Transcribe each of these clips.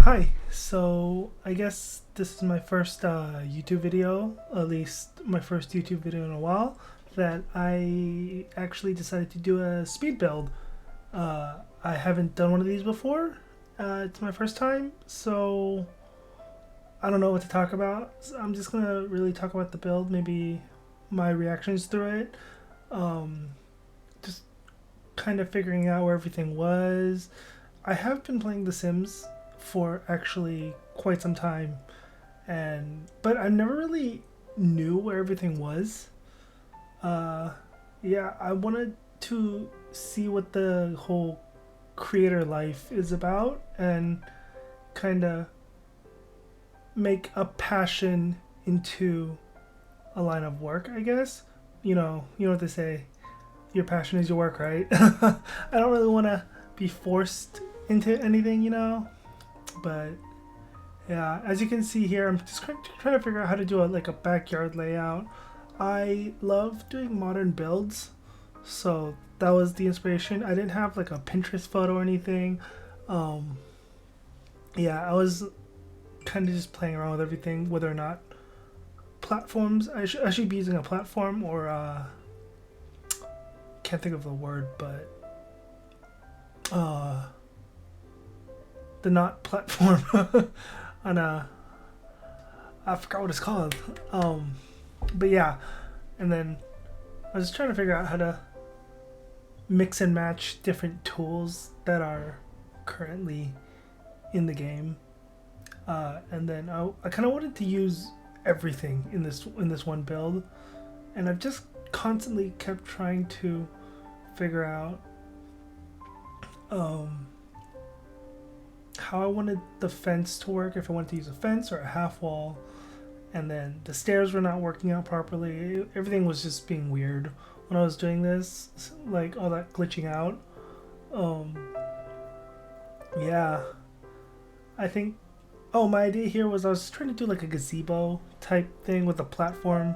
Hi, so I guess this is my first YouTube video, at least my first YouTube video in a while, that I actually decided to do a speed build. I haven't done one of these before, it's my first time, so I don't know what to talk about. So I'm just gonna really talk about the build, maybe my reactions through it, um, just kind of figuring out where everything was. I have been playing The Sims for actually quite some time, but I never really knew where everything was. Uh, yeah, I wanted to see what the whole creator life is about and kind of make a passion into a line of work, I guess. You know what they say, your passion is your work, right? I don't really want to be forced into anything. But yeah, as you can see here, I'm just trying to figure out how to do like a backyard layout. I love doing modern builds, so that was the inspiration. I didn't have like a Pinterest photo or anything. Um, yeah, I was kind of just playing around with everything, whether or not platforms. I should be using a platform or can't think of the word, but uh, the not platform on a I forgot what it's called. But yeah, and then I was trying to figure out how to mix and match different tools that are currently in the game, and then I kind of wanted to use everything in this one build, and I've just constantly kept trying to figure out how I wanted the fence to work, if I wanted to use a fence or a half wall. And then the stairs were not working out properly. Everything was just being weird when I was doing this, like all that glitching out. Um, yeah, I think. Oh, my idea here was I was trying to do like a gazebo type thing with a platform.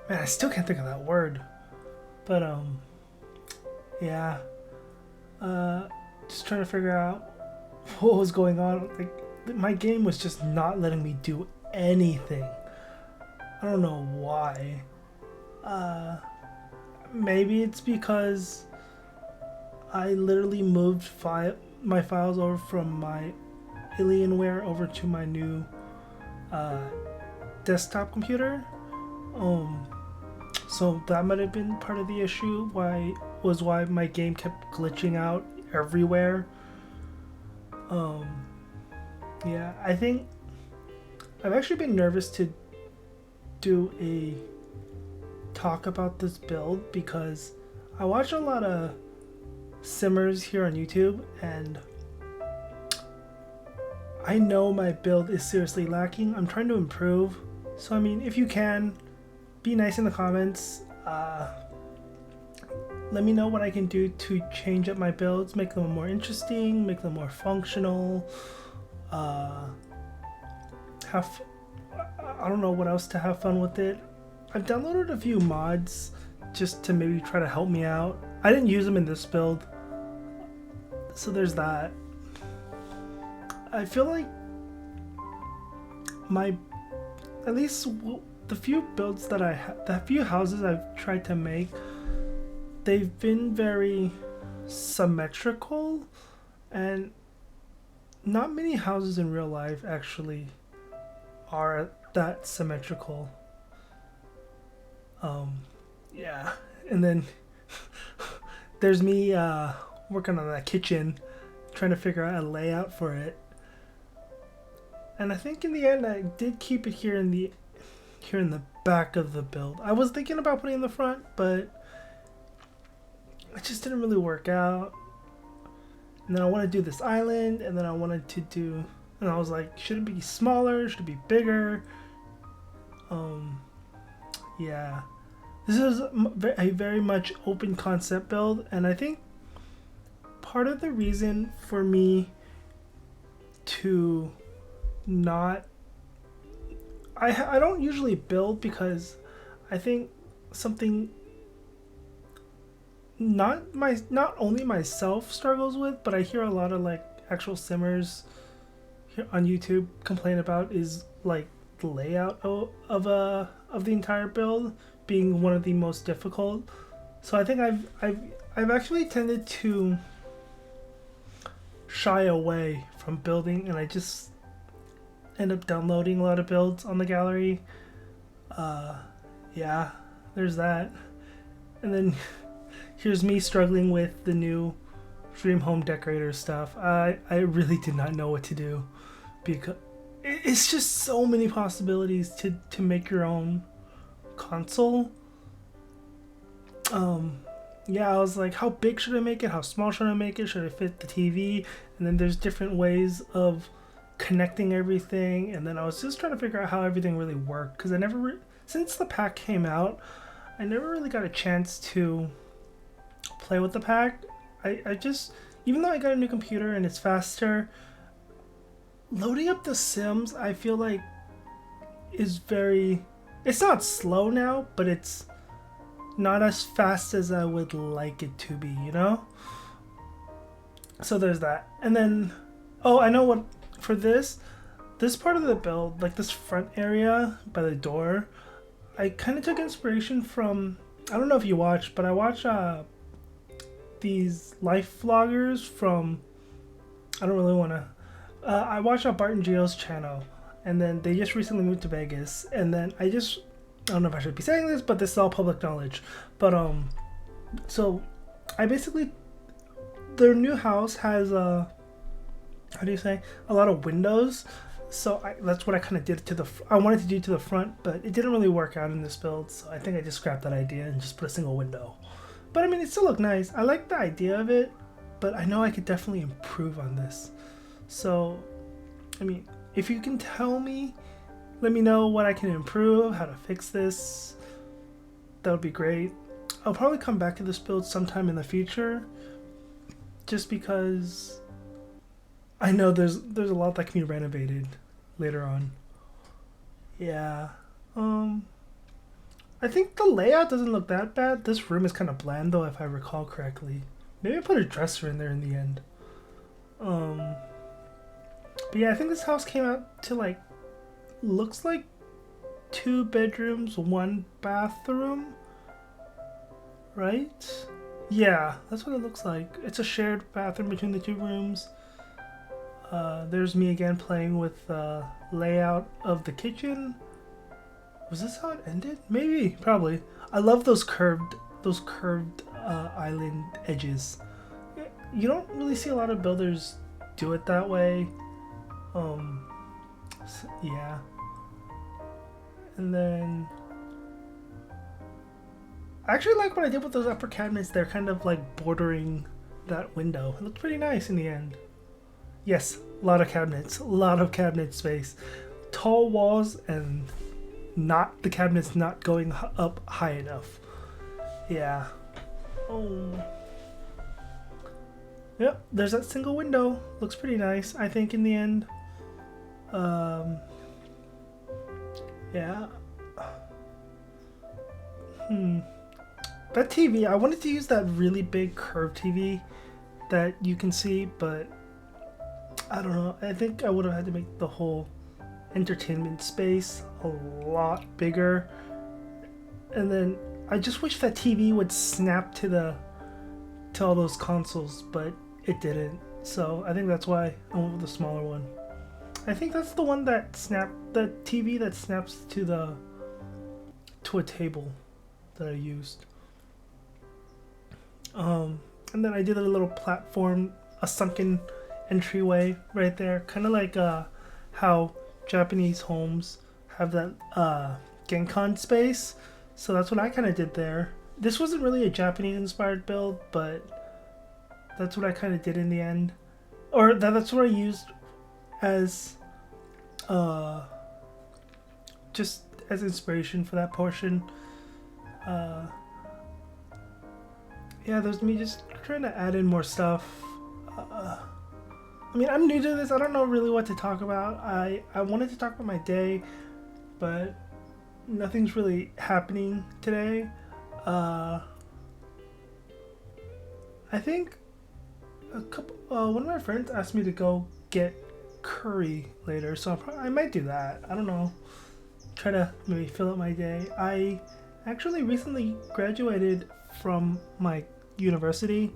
Man, I still can't think of that word. But yeah. Just trying to figure out what was going on. Like, my game was just not letting me do anything. I don't know why. Uh, Maybe it's because I literally moved my files over from my Alienware over to my new uh, desktop computer. Um, so that might have been part of the issue. Why my game kept glitching out everywhere. Um, yeah, I think I've actually been nervous to do a talk about this build because I watch a lot of simmers here on YouTube, and I know my build is seriously lacking. I'm trying to improve. So I mean, if you can, be nice in the comments. Let me know what I can do to change up my builds, make them more interesting, make them more functional. Have I don't know what else to have fun with it. I've downloaded a few mods just to maybe try to help me out. I didn't use them in this build, so there's that. I feel like my at least the few builds that the few houses I've tried to make, they've been very symmetrical, and not many houses in real life actually are that symmetrical. Yeah, and then there's me working on that kitchen, trying to figure out a layout for it. And I think in the end I did keep it here in the back of the build. I was thinking about putting it in the front, but it just didn't really work out. And then I wanted to do this island, and then and I was like, should it be smaller? Should it be bigger? Yeah. This is a very much open concept build, and I think part of the reason for me to not I don't usually build because I think something not only myself struggles with, but I hear a lot of like actual simmers on YouTube complain about is like the layout of the entire build being one of the most difficult. So I think I've actually tended to shy away from building, and I just end up downloading a lot of builds on the gallery. Yeah, there's that. And then here's me struggling with the new Dream Home Decorator stuff. I really did not know what to do, because it's just so many possibilities to make your own console. Yeah, I was like, how big should I make it? How small should I make it? Should I fit the TV? And then there's different ways of connecting everything. And then I was just trying to figure out how everything really worked, because I never, since the pack came out, I never really got a chance to play with the pack. I just, even though I got a new computer and it's faster, loading up the Sims, I feel like is very, it's not slow now, but it's not as fast as I would like it to be, you know? So there's that. And then, oh, I know what, for this part of the build, like this front area by the door, I kind of took inspiration from, I don't know if you watch, but I watch these life vloggers from, I don't really want to, I watch Bart and Gio's channel, and then they just recently moved to Vegas, and then I don't know if I should be saying this, but this is all public knowledge. But so I basically, their new house has how do you say, a lot of windows. So that's what I kind of did to I wanted to do to the front, but it didn't really work out in this build. So I think I just scrapped that idea and just put a single window. But I mean, it still looked nice. I like the idea of it, but I know I could definitely improve on this. So, I mean, if you can tell me, let me know what I can improve, how to fix this. That would be great. I'll probably come back to this build sometime in the future, just because I know there's a lot that can be renovated later on. Yeah. I think the layout doesn't look that bad. This room is kind of bland though, if I recall correctly. Maybe I put a dresser in there in the end. But yeah, I think this house came out to like, looks like 2 bedrooms, 1 bathroom, right? Yeah, that's what it looks like. It's a shared bathroom between the 2 rooms. There's me again playing with the layout of the kitchen. Was this how it ended? Maybe, probably. I love those curved island edges. You don't really see a lot of builders do it that way. So, yeah. And then I actually like what I did with those upper cabinets. They're kind of like bordering that window. It looked pretty nice in the end. Yes, a lot of cabinet space. Tall walls and not the cabinets not going up high enough. Yeah. Oh. Yep, there's that single window. Looks pretty nice, I think, in the end. Yeah. That TV, I wanted to use that really big curved TV that you can see, but I don't know. I think I would have had to make the whole entertainment space a lot bigger. And then I just wish that TV would snap to all those consoles, but it didn't. So I think that's why I went with the smaller one. I think that's the one that the TV that snaps to a table that I used. And then I did a little platform, a sunken entryway right there, kind of like how Japanese homes have that Genkan space. So that's what I kind of did there. This wasn't really a Japanese inspired build, but that's what I kind of did in the end. Or that's what I used as just as inspiration for that portion. Yeah, there's me just trying to add in more stuff. I mean, I'm new to this. I don't know really what to talk about. I wanted to talk about my day, but nothing's really happening today. I think one of my friends asked me to go get curry later, so I might do that. I don't know. Try to maybe fill up my day. I actually recently graduated from my university.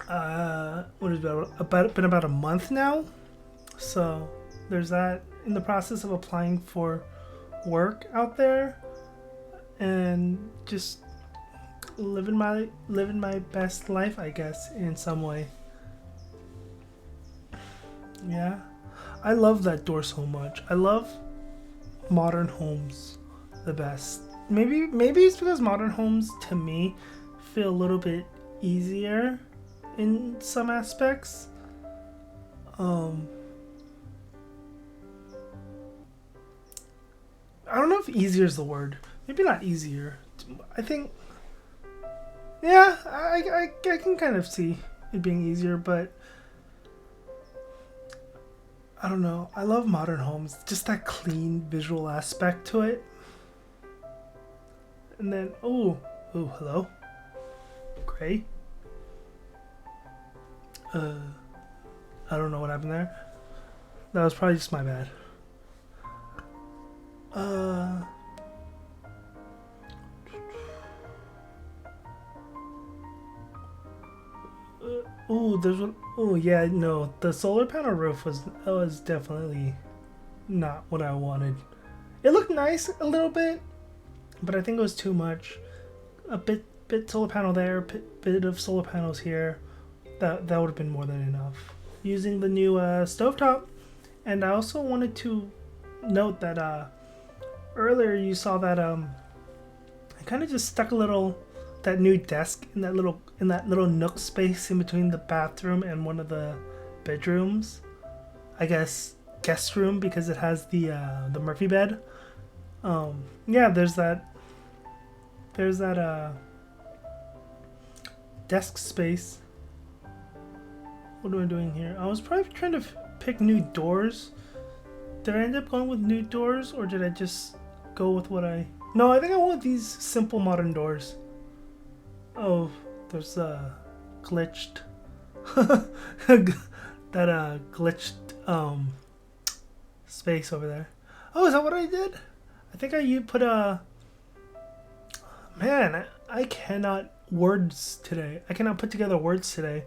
What is it, been about a month now? So there's that. In the process of applying for work out there, and just living my best life, I guess, in some way. Yeah, I love that door so much. I love modern homes the best. Maybe it's because modern homes to me feel a little bit easier in some aspects. I don't know if easier is the word. Maybe not easier. I think, yeah, I can kind of see it being easier, but I don't know. I love modern homes. Just that clean visual aspect to it. And then, oh, hello. Gray. I don't know what happened there. That was probably just my bad. There's one. Oh yeah, no, the solar panel roof was definitely not what I wanted. It looked nice a little bit, but I think it was too much. A bit solar panel there, bit of solar panels here. That would have been more than enough. Using the new stovetop, and I also wanted to note that earlier you saw that I kind of just stuck that new desk in that little nook space in between the bathroom and one of the bedrooms. I guess guest room, because it has the Murphy bed. Yeah, there's that desk space. What am I doing here? I was probably trying to pick new doors. Did I end up going with new doors, or did I just go with what I... No, I think I went with these simple modern doors. Oh, there's glitched that glitched space over there. Oh, is that what I did? I think I put a... Man, I cannot words today. I cannot put together words today.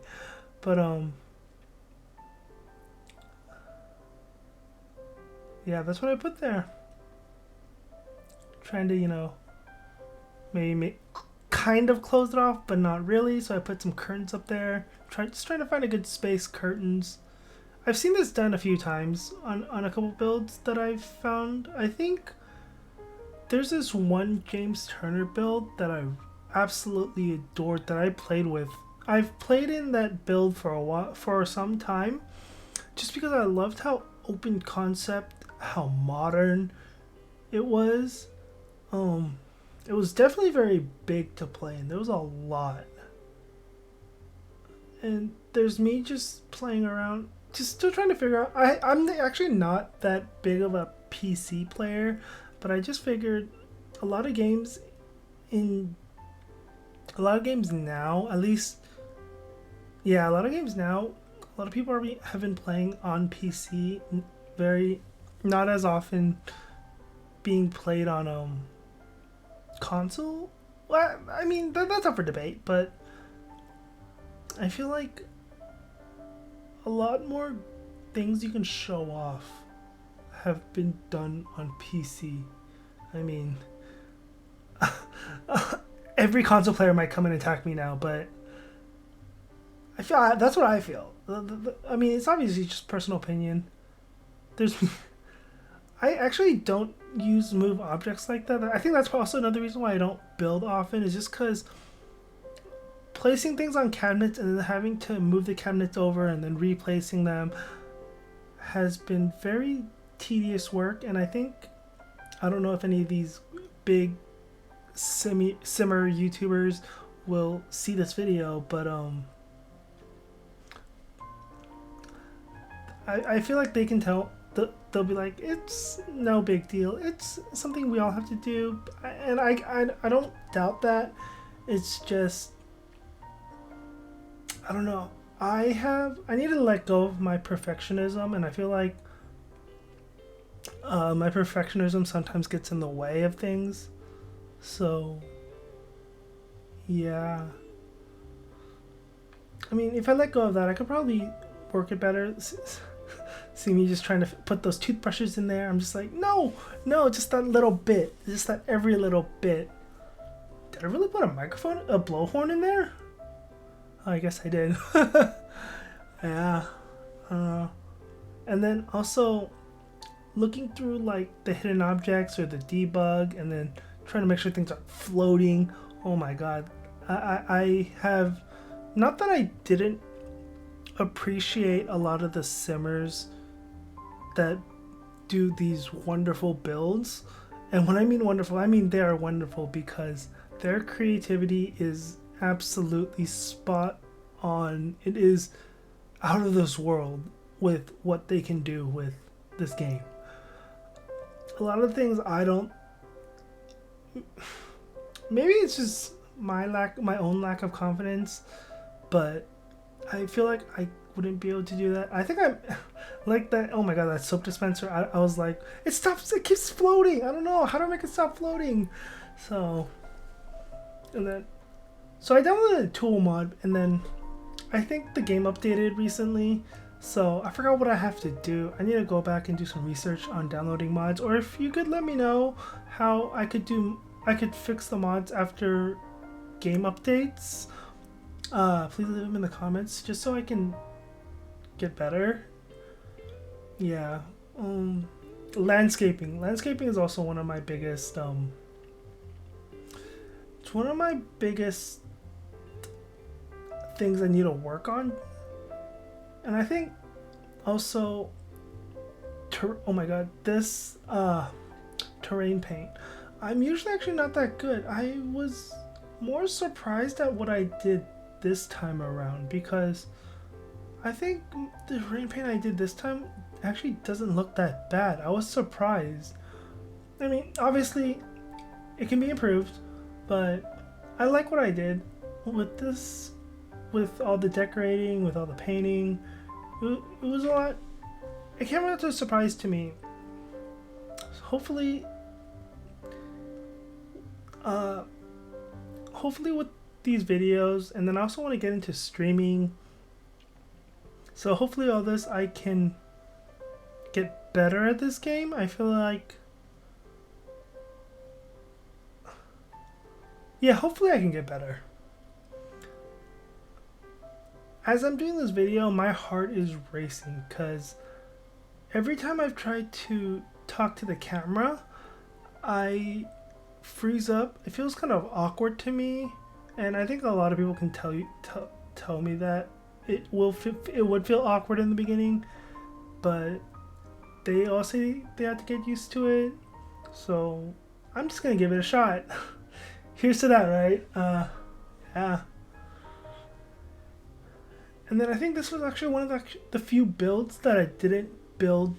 But yeah, that's what I put there. Trying to, maybe kind of close it off, but not really. So I put some curtains up there. Just trying to find a good space, curtains. I've seen this done a few times on a couple builds that I've found. I think there's this one James Turner build that I absolutely adored that I played with. I've played in that build for some time, just because I loved how open concept, how modern it was. It was definitely very big to play, and there was a lot. And there's me just playing around, just still trying to figure out. I'm actually not that big of a PC player, but I just figured a lot of games now, at least. Yeah, a lot of games now, a lot of people have been playing on PC, not as often being played on console. Well, I mean, that's up for debate, but I feel like a lot more things you can show off have been done on PC. I mean, every console player might come and attack me now, but I feel that's what I feel. I mean, it's obviously just personal opinion. I actually don't move objects like that. I think that's also another reason why I don't build often, is just because placing things on cabinets and then having to move the cabinets over and then replacing them has been very tedious work. And I don't know if any of these big simmer YouTubers will see this video, but I feel like they can tell. They'll be like, it's no big deal. It's something we all have to do, and I don't doubt that. It's just, I don't know. I need to let go of my perfectionism, and I feel like my perfectionism sometimes gets in the way of things. So yeah, I mean, if I let go of that, I could probably work it better. See me just trying to put those toothbrushes in there. I'm just like, no, no, just that little bit, just that every little bit. Did I really put a blowhorn in there? Oh, I guess I did. Yeah. And then also looking through like the hidden objects or the debug, and then trying to make sure things are floating. Oh my god. I have, not that I didn't appreciate a lot of the simmers that do these wonderful builds. And when I mean wonderful, I mean they are wonderful because their creativity is absolutely spot on. It is out of this world with what they can do with this game. A lot of things I don't, maybe it's just my own lack of confidence, but I feel like I wouldn't be able to do that. I think I'm like that. Oh my god, that soap dispenser. I was like, it stops. It keeps floating. I don't know how to make it stop floating. So, and then, so I downloaded a tool mod, and then I think the game updated recently. So I forgot what I have to do. I need to go back and do some research on downloading mods, or if you could let me know how I could fix the mods after game updates. Please leave them in the comments just so I can get better. Yeah. Landscaping is also one of my biggest it's one of my biggest things I need to work on. And I think also oh my god, this terrain paint. I'm usually actually not that good. I was more surprised at what I did this time around, because I think the terrain paint I did this time actually doesn't look that bad. I was surprised. I mean, obviously it can be improved, but I like what I did with this, with all the decorating, with all the painting. It was a lot. It came out to a surprise to me. Hopefully with these videos, and then I also want to get into streaming, so hopefully all this I can get better at this game. I feel like, yeah, hopefully I can get better. As I'm doing this video, my heart is racing because every time I've tried to talk to the camera, I freeze up. It feels kind of awkward to me, and I think a lot of people can tell me that it would feel awkward in the beginning, but they all say they have to get used to it. So I'm just gonna give it a shot. Here's to that, right? Yeah. And then I think this was actually one of the few builds that I didn't build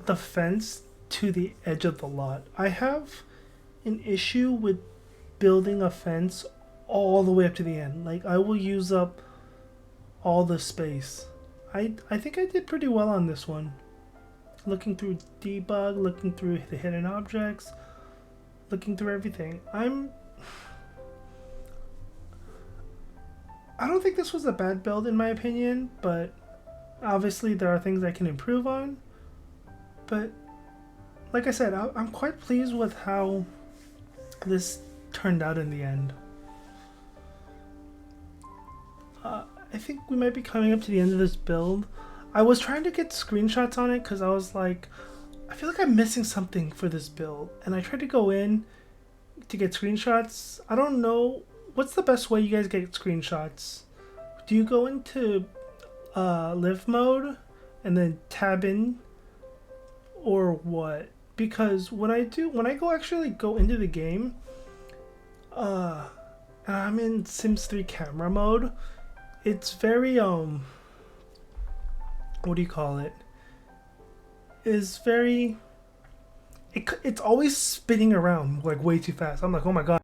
the fence to the edge of the lot. I have an issue with building a fence all the way up to the end. Like, I will use up all the space. I think I did pretty well on this one. Looking through debug, looking through the hidden objects, looking through everything. I don't think this was a bad build in my opinion, but obviously there are things I can improve on. But like I said, I'm quite pleased with how this turned out in the end. I think we might be coming up to the end of this build. I was trying to get screenshots on it because I was like, I feel like I'm missing something for this build. And I tried to go in to get screenshots. I don't know. What's the best way you guys get screenshots? Do you go into live mode and then tab in, or what? Because when I actually go into the game, and I'm in Sims 3 camera mode, it's very what do you call it? It's very, it's always spinning around like way too fast. I'm like, oh my god.